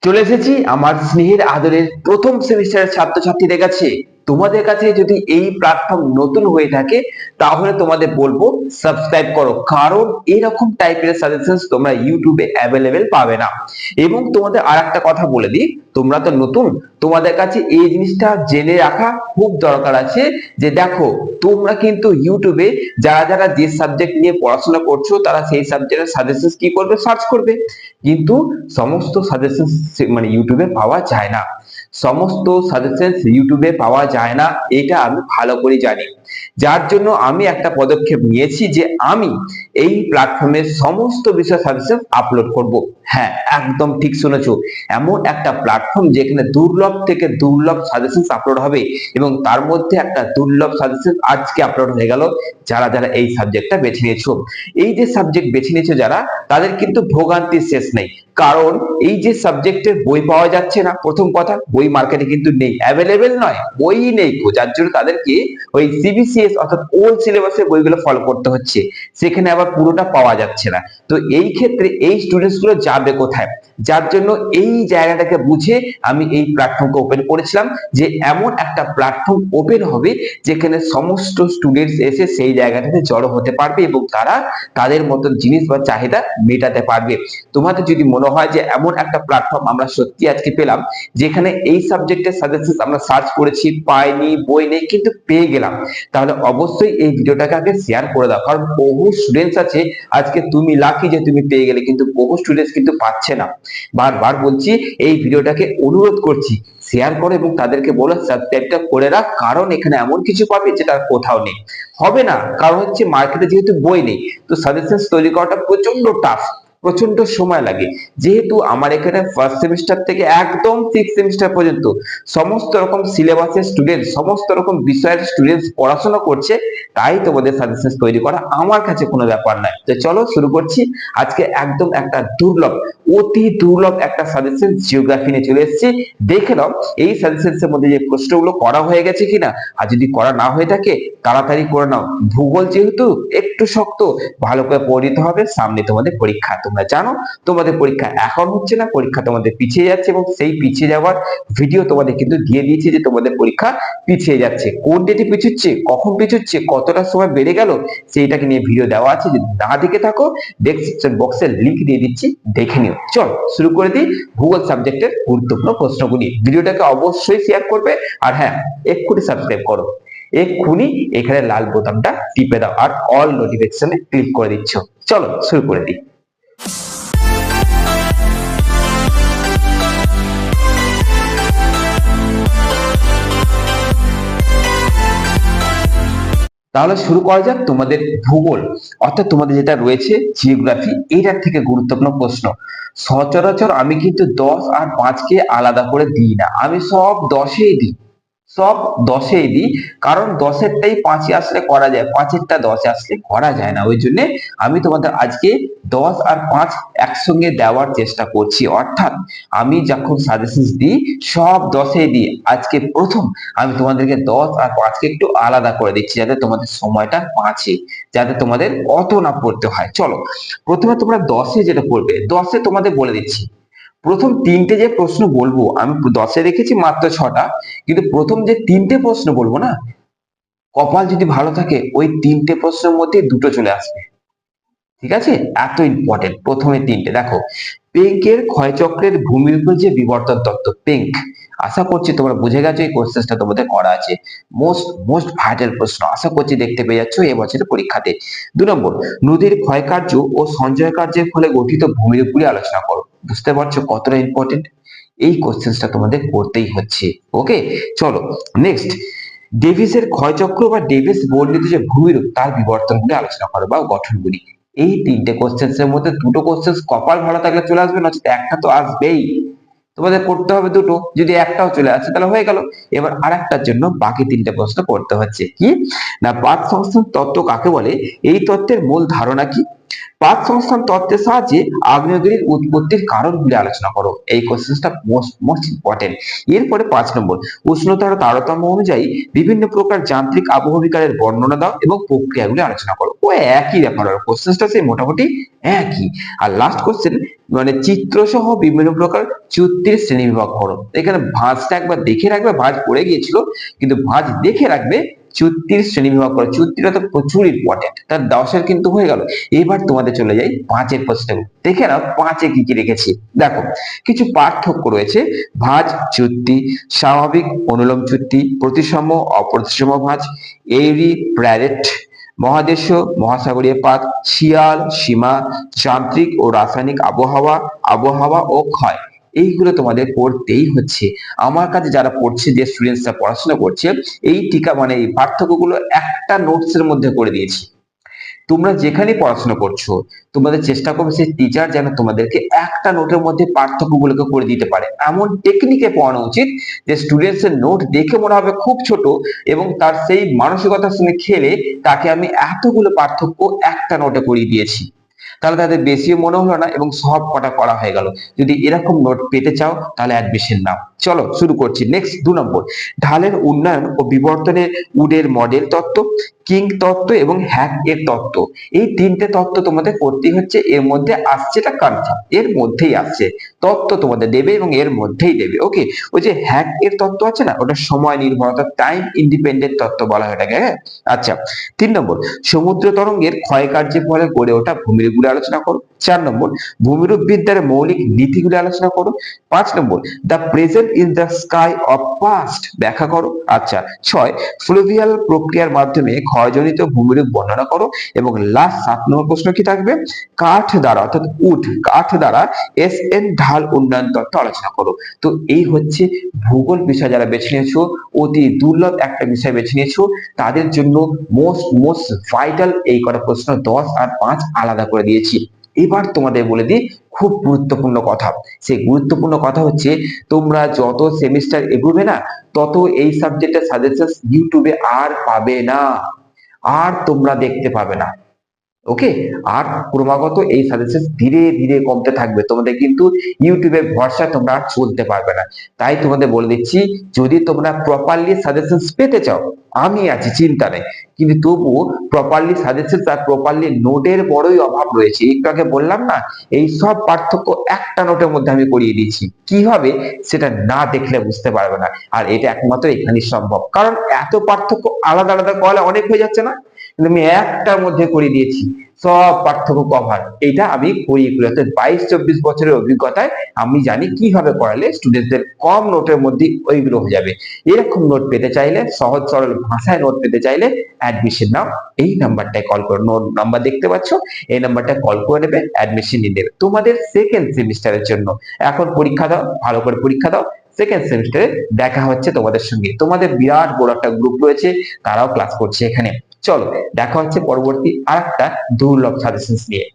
চলে এসেছি আমার স্নেহের আদরের প্রথম সেমিস্টারের ছাত্রছাত্রীদের কাছে। তোমাদের কাছে যদি এই প্ল্যাটফর্ম নতুন হয়ে থাকে তাহলে তোমাদের বলবো সাবস্ক্রাইব করো, কারণ এরকম টাইপের সাজেশনস তোমরা ইউটিউবে অ্যাভেলেবেল পাবে না। এবং তোমাদের আর একটা কথা বলে দিই, তোমরা তো নতুন, তোমাদের কাছে এই জিনিসটা জেনে রাখা খুব দরকার আছে যে দেখো, তোমরা কিন্তু ইউটিউবে যারা যারা যে সাবজেক্ট নিয়ে পড়াশোনা করছো তারা সেই সাবজেক্টের সাজেশনস কি করবে, সার্চ করবে। কিন্তু সমস্ত সাজেশন মানে ইউটিউবে পাওয়া যায় না, সমস্ত সাজেশন ইউটিউবে পাওয়া যায় না, এটা আমি ভালো করে জানি। যার জন্য আমি একটা পদক্ষেপ নিয়েছি যে আমি এই প্ল্যাটফর্মে সমস্ত বিষয় সাজেশন আপলোড করব। হ্যাঁ, একদম ঠিক শুনেছো, এমন একটা প্ল্যাটফর্ম যেখানে দুর্লভ থেকে দুর্লভ সাজেশন আপলোড হবে, এবং তার মধ্যে একটা দুর্লভ সাজেশন আজকে আপলোড হয়ে গেল। যারা যারা এই সাবজেক্টটা বেছে নিয়েছো, এই যে সাবজেক্ট বেছে নিয়েছো যারা, তাদের কিন্তু ভোগান্তির শেষ নেই। কারণ এই যে সাবজেক্টের বই পাওয়া যাচ্ছে না, প্রথম কথা বই মার্কেটে কিন্তু নেই, অ্যাভেলেবেল নয়, বই নেই, যার জন্য তাদেরকে ওই সিবিসিএস অর্থাৎ ওল্ড সিলেবাসের বইগুলো ফলো করতে হচ্ছে, সেখানে আবার পুরোটা পাওয়া যাচ্ছে না। তো এই ক্ষেত্রে এই স্টুডেন্টস গুলো যাবে কোথায়? যার জন্য এই জায়গাটাকে বুঝে আমি এই প্ল্যাটফর্মকে ওপেন করেছিলাম, যে এমন একটা প্ল্যাটফর্ম ওপেন হবে যেখানে সমস্ত স্টুডেন্টস এসে সেই জায়গাটাতে জড়ো হতে পারবে এবং তারা তাদের মতন জিনিস বা চাহিদা মেটাতে পারবে। তোমাদের যদি মনে হয় যে এমন একটা প্ল্যাটফর্ম আমরা সত্যি আজকে পেলাম, যেখানে এই সাবজেক্টের সাজেশন আমরা সার্চ করেছি, পাইনি, বই নেই, কিন্তু পেয়ে গেলাম, তাহলে অবশ্যই এই ভিডিওটাকে আগে শেয়ার করে দাও। কারণ বহু স্টুডেন্টস আছে, আজকে তুমি লাকি যে তুমি পেয়ে গেলে, কিন্তু বহু স্টুডেন্টস কিন্তু পাচ্ছে না। বারবার বলছি, এই ভিডিওটাকে অনুরোধ করছি শেয়ার করো এবং তাদেরকে বলো সাবস্ক্রাইবটা করে রাখ, কারণ এখানে এমন কিছু পাবে যেটা কোথাও নেই। হবে না, কারণ হচ্ছে মার্কেটে যেহেতু বই নেই, তো সাজেশন তৈরি করাটা প্রচন্ড টাফ, প্রচন্ড সময় লাগে। যেহেতু আমার এখানে ফার্স্ট সেমিস্টার থেকে একদম সিক্স সেমিস্টার পর্যন্ত সমস্ত রকম সিলেবাসের স্টুডেন্ট, সমস্ত রকম বিষয়ের স্টুডেন্টস পড়াশোনা করছে, তাই তোমাদের সাজেশন তৈরি করা আমার কাছে কোনো ব্যাপার নয়। তো চলো শুরু করছি। আজকে একদম একটা দুর্লভ, অতি দুর্লভ একটা সাজেশন জিওগ্রাফি নিয়ে চলে এসেছি। দেখে নাও এই সাজেশনসের মধ্যে যে প্রশ্নগুলো করা হয়ে গেছে কিনা, আর যদি করা না হয়ে থাকে তাড়াতাড়ি করে নাও। ভূগোল যেহেতু একটু শক্ত, ভালো করে পড়ে নিতে হবে, সামনে তোমাদের পরীক্ষা। তোমরা জানো তোমাদের পরীক্ষা এখন হচ্ছে না, পরীক্ষা তোমাদের পিছিয়ে যাচ্ছে, এবং সেই পিছিয়ে যাওয়ার ভিডিও তোমাদের কিন্তু দিয়ে দিয়েছি যে তোমাদের পরীক্ষা পিছিয়ে যাচ্ছে, কোন ডেটে পিছুচ্ছে, কখন পিছুচ্ছে, কতটা সময় বেড়ে গেল, সেইটাকে নিয়ে ভিডিও দেওয়া আছে। যদি না দেখে থাকো, ডেসক্রিপশন বক্সে লিংক দিয়ে দিচ্ছি, দেখে নিও। চল শুরু করে দিই ভূগোল সাবজেক্টের গুরুত্বপূর্ণ প্রশ্নগুলি। ভিডিওটাকে অবশ্যই শেয়ার করবে, আর হ্যাঁ, এক্ষুনি সাবস্ক্রাইব করো, এক্ষুনি এখানে লাল বোতামটা টিপে দাও আর অল নোটিফিকেশনে ক্লিক করে দিচ্ছ। চলো শুরু করে দিই। তাহলে শুরু করা যাক তোমাদের ভূগোল, অর্থাৎ তোমাদের যেটা রয়েছে জিওগ্রাফি, এটার থেকে গুরুত্বপূর্ণ প্রশ্ন। সচরাচর আমি কিন্তু 10 আর 5 কে আলাদা করে দিই না, আমি সব 10এই দিই, সব 10এই দিই। কারণ 10এরটাই 5-এ আসলে করা যায়, 5-এরটা 10-এ আসলে করা যায় না। ওই জন্য আমি তোমাদের আজকে 10 আর 5 একসঙ্গে দেওয়ার চেষ্টা করছি। অর্থাৎ আমি যখন সাজেশন দিই সব 10এই দিই, আজকে প্রথম আমি তোমাদেরকে 10 আর 5 কে একটু আলাদা করে দিচ্ছি, যাতে তোমাদের সময়টা বাঁচে, যাতে তোমাদের অত না পড়তে হয়। চলো প্রথমে তোমরা 10-এ যেটা করবে, 10-এ তোমাদের বলে দিচ্ছি। প্রথম তিনটে যে প্রশ্ন বলবো, আমি 10-এ রেখেছি মাত্র 6টা, কিন্তু প্রথম যে তিনটে প্রশ্ন বলবো না, কপাল যদি ভালো থাকে ওই তিনটে প্রশ্নের মধ্যে দুটো চলে আসবে। ঠিক আছে, এত ইম্পর্টেন্ট প্রথমে তিনটে। দেখো, পেঙ্কের ক্ষয়চক্রের ভূমির উপর যে বিবর্তন তত্ত্ব, পেঙ্ক, আশা করছি তোমরা বুঝে গেছো, এই কোশ্চেনটা তোমাদের করা আছে। মোস্ট ভাইটাল প্রশ্ন, আশা করছি দেখতে পেয়ে যাচ্ছ এবছরের পরীক্ষাতে। 2 নম্বর, নদীর ক্ষয়কার্য ও সঞ্চয় কার্যের ফলে গঠিত ভূমির উপরই আলোচনা করো। বুঝতে পারছো কতটা ইম্পর্টেন্ট? এই কোশ্চেনটা তোমাদের করতেই হচ্ছে। ওকে, চলো নেক্সট। ডেভিসের ক্ষয়চক্র বা ডেভিস বর্ণিত যে ভূমিরূপ, তার বিবর্তনগুলি আলোচনা করো বা গঠনগুলি। এই তিনটে কোশ্চেন্সের মধ্যে দুটো কোশ্চেন্স কপাল ভালো থাকলে চলে আসবে, নচেত একটা তো আসবেই। তোমাদের করতে হবে দুটো, যদি একটাও চলে আসে তাহলে হয়ে গেল। এবার আরেকটার জন্য বাকি তিনটে প্রশ্ন করতে হচ্ছে। কি না, পাত সংস্থান তত্ত্ব কাকে বলে, এই তত্ত্বের মূল ধারণা কি, পাঁচ সংস্থান তত্ত্বের সাহায্যে আগ্নেয়গিরির উৎপত্তির কারণগুলি আলোচনা করো। এই কোশ্চেনটা মোস্ট ইম্পর্টেন্ট। এরপরে 5 নম্বর, উষ্ণতার তারতম্য অনুযায়ী বিভিন্ন প্রকার যান্ত্রিক আবহবিকারের বর্ণনা দাও এবং প্রক্রিয়াগুলি আলোচনা করো। ও একই ব্যাপার, কোশ্চেনটা সেই মোটামুটি একই। আর লাস্ট কোশ্চেন, মানে চিত্র সহ বিভিন্ন প্রকার চুক্তির শ্রেণী বিভাগ করো। এখানে ভাঁজটা একবার দেখে রাখবে, ভাঁজ পড়ে গিয়েছিল, কিন্তু ভাঁজ দেখে রাখবে, চুক্তির শ্রেণী বিভাগ করো। চুক্তিটা তো প্রচুর ইম্পর্টেন্ট। তার 10 কিন্তু হয়ে গেল। এবার তোমাদের চলে যাই 5 প্রশ্নগুলো। দেখে নাও 5 কি কি রেখেছি। দেখো, কিছু পার্থক্য রয়েছে। ভাঁজ, চুক্তি, স্বাভাবিক অনুলোম চুক্তি, প্রতিসম অপ্রতিসম ভাঁজ, এরি প্যারেট, মহাদেশীয় মহাসাগরীয় পাত, শিয়াল, সীমা, যান্ত্রিক ও রাসায়নিক আবহাওয়া ও ক্ষয়। এইগুলো তোমাদের পড়তেই হচ্ছে। আমার কাছে যারা পড়ছে, যে স্টুডেন্টসরা পড়াশোনা করছে, এই মানে এই পার্থক্যগুলো একটা নোটস এর মধ্যে করে দিয়েছি। তোমরা যেখানে পড়াশোনা করছো, তোমাদের চেষ্টা করবে সেই টিচার যেন তোমাদেরকে একটা নোটের মধ্যে পার্থক্যগুলোকে করে দিতে পারে। এমন টেকনিকে পড়ানো উচিত যে স্টুডেন্টস এর নোট দেখে মনে হবে খুব ছোট, এবং তার সেই মানসিকতার সঙ্গে খেলে তাকে আমি এতগুলো পার্থক্য একটা নোটে করিয়ে দিয়েছি। তাহলে তাদের বেশিও মনে হলো না এবং সব কটা করা হয়ে গেল। যদি এরকম নোট পেতে চাও তাহলে অ্যাডমিশন নাও। চলো শুরু করছি। নেক্সট 2 নম্বর, ঢালের উন্নয়ন ও বিবর্তনের উডের মডেল তত্ত্ব, কিং তত্ত্ব এবং হ্যাক এর তত্ত্ব। এই 3টে তত্ত্ব তোমাদের পড়তে হচ্ছে। এর মধ্যে আসছে, এটা কনফার্ম, এর মধ্যেই আসছে তত্ত্ব তোমাদের দেবে এবং এর মধ্যেই দেবে। ওকে, ওই যে হ্যাক এর তত্ত্ব আছে না, ওটা সময় নির্ভরতা, টাইম ইন্ডিপেন্ডেন্ট তত্ত্ব বলা হয় এটাকে। হ্যাঁ, আচ্ছা। 3 নম্বর, সমুদ্র তরঙ্গের ক্ষয়কার্যের ফলে গড়ে ওঠা ভূমিরূপগুলি আলোচনা করো। 4 নম্বর, ভূমিরূপ বিদ্যার মৌলিক নীতিগুলি আলোচনা করো। 5 নম্বর, the present in the sky of past ব্যাখ্যা করো। আচ্ছা। 6, ফ্লুভিয়াল প্রক্রিয়ার মাধ্যমে ক্ষয়জনিত ভূমিরূপ বর্ণনা করো। এবং লাস্ট 7 নম্বর প্রশ্ন কি থাকবে, কাঠ দ্বারা অর্থাৎ কাঠ দ্বারা এসএন ঢাল উন্নয়ন তত্ত্ব আলোচনা করো। তো এই হচ্ছে ভূগোল বিষয় যারা বেছে নিয়েছো, অতি দুর্লভ একটা বিষয় বেছে নিয়েছো, তাদের জন্য মোস্ট ভাইটাল এই কটা প্রশ্ন 10 আর 5 আলাদা করে দিয়েছি। এবার তোমাদের বলে দিই খুব গুরুত্বপূর্ণ কথা। সেই গুরুত্বপূর্ণ কথা হচ্ছে, তোমরা যত সেমিস্টার এগোবে না, তত এই সাবজেক্টের সাজেশন ইউটিউবে আর পাবে না, আর তোমরা দেখতে পাবে না। ওকে, আর ক্রমাগত এই সাজেশন ধীরে ধীরে কমতে থাকবে। তোমাদের কিন্তু ইউটিউবের ভরসা তোমরা আর চলতে পারবে না। তাই তোমাদের বলে দিচ্ছি, যদি তোমরা প্রপারলি সাজেশন পেতে চাও, আমি আছি, চিন্তা নেই। কিন্তু তবুও প্রপারলি সাজেশন আর প্রপারলি নোটের বড়ই অভাব রয়েছে। একটু আগে বললাম না, এই সব পার্থক্য একটা নোটের মধ্যে আমি করিয়ে দিয়েছি। কিভাবে, সেটা না দেখলে বুঝতে পারবে না। আর এটা একমাত্র এখানেই সম্ভব, কারণ এত পার্থক্য আলাদা আলাদা করলে অনেক হয়ে যাচ্ছে না, কিন্তু আমি একটার মধ্যে করে দিয়েছি, সব পার্থক্য কভার। এটা আমি করিয়ে 22-24 বছরের অভিজ্ঞতায় আমি জানি কিভাবে করালে স্টুডেন্টদের কম নোটের মধ্যে ওইগুলো হয়ে যাবে। এরকম নোট পেতে চাইলে, সহজ সরল ভাষায় নোট পেতে চাইলে অ্যাডমিশন নাও। এই নাম্বারটায় কল করো, নোট নাম্বার দেখতে পাচ্ছ, এই নাম্বারটা কল করে নেবে, অ্যাডমিশন নিয়ে নেবে তোমাদের সেকেন্ড সেমিস্টারের জন্য। এখন পরীক্ষা দাও, ভালো করে পরীক্ষা দাও। সেকেন্ড সেমিস্টারে দেখা হচ্ছে তোমাদের সঙ্গে। তোমাদের বিরাট বড় একটা গ্রুপ রয়েছে, তারাও ক্লাস করছে এখানে। চলো দেখা হচ্ছে পরবর্তী আরেকটা দুর্লভ সাজেশন নিয়ে।